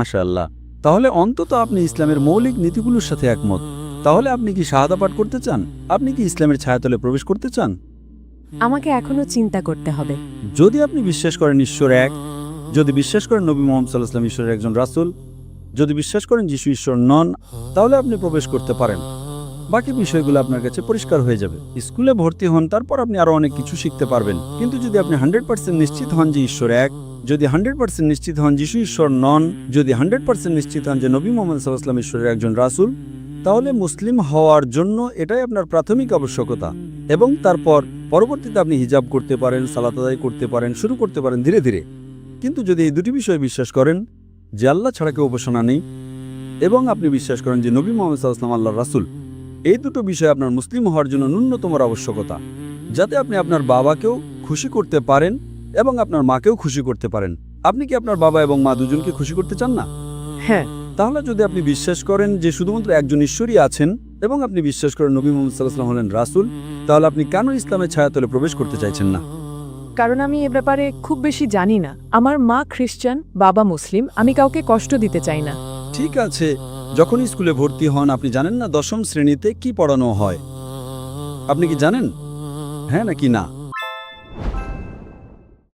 মাশাআল্লাহ। তাহলে অন্তত আপনি ইসলামের মৌলিক নীতিগুলোর সাথে একমত। তাহলে আপনি কি শাহাদা পাঠ করতে চান? আপনি কি ইসলামের ছায়াতলে প্রবেশ করতে চান? আমাকে এখনো চিন্তা করতে হবে। যদি আপনি বিশ্বাস করেন ঈশ্বর এক, যদি বিশ্বাস করেন নবী মুহাম্মদ সাল্লাল্লাহু আলাইহি ওয়াসাল্লাম ঈশ্বরের একজন রাসূল, যদি বিশ্বাস করেন যিশু ঈশ্বর নন, তাহলে আপনি প্রবেশ করতে পারেন। বাকি বিষয়গুলো আপনার কাছে পরিষ্কার হয়ে যাবে। স্কুলে ভর্তি হন, তারপর আপনি আরো অনেক কিছু শিখতে পারবেন। কিন্তু যদি আপনি 100% নিশ্চিত হন যে ঈশ্বর এক, যদি 100% নিশ্চিত হন যিশু ঈশ্বর নন, যদি 100% নিশ্চিত হন যে নবী মুহাম্মদ সাল্লাল্লাহু আলাইহি ওয়াসাল্লাম ঈশ্বরের একজন রাসূল, তাহলে মুসলিম হওয়ার জন্য এটাই আপনার প্রাথমিক আবশ্যকতা। এবং তারপর পরবর্তীতে আপনি হিজাব করতে পারেন, সালাত আদায় করতে পারেন, শুরু করতে পারেন ধীরে ধীরে। কিন্তু যদি এই দুটি বিষয়ে বিশ্বাস করেন যে আল্লাহ ছাড়া কেউ উপাসনা নেই, এবং আপনি বিশ্বাস করেন যে নবী মুহাম্মদ সাল্লাল্লাহু আলাইহি ওয়াসাল্লাম আল্লাহর রাসূল, এই দুটো বিষয় আপনার মুসলিম হওয়ার জন্য ন্যূনতম আবশ্যকতা, যাতে আপনি আপনার বাবাকেও খুশি করতে পারেন এবং আপনার মাকেও খুশি করতে পারেন। আপনি কি আপনার বাবা এবং মা দুজনকে খুশি করতে চান না? হ্যাঁ। তাহলে যদি আপনি বিশ্বাস করেন যে শুধুমাত্র একজন ঈশ্বরই আছেন এবং আপনি বিশ্বাস করেন নবী মুহাম্মদ সাল্লাল্লাহু আলাইহি ওয়াসাল্লাম হলেন রাসূল, তাহলে আপনি কেন ইসলামের ছায়াতলে প্রবেশ করতে চাইছেন না? কারণ আমি এ ব্যাপারে খুব বেশি জানি না। আমার মা খ্রিস্টান, বাবা মুসলিম, আমি কাউকে কষ্ট দিতে চাই না। ঠিক আছে, যখন স্কুলে ভর্তি হন আপনি জানেন না 10ম শ্রেণীতে কি পড়ানো হয়? আপনি কি জানেন? হ্যাঁ নাকি না?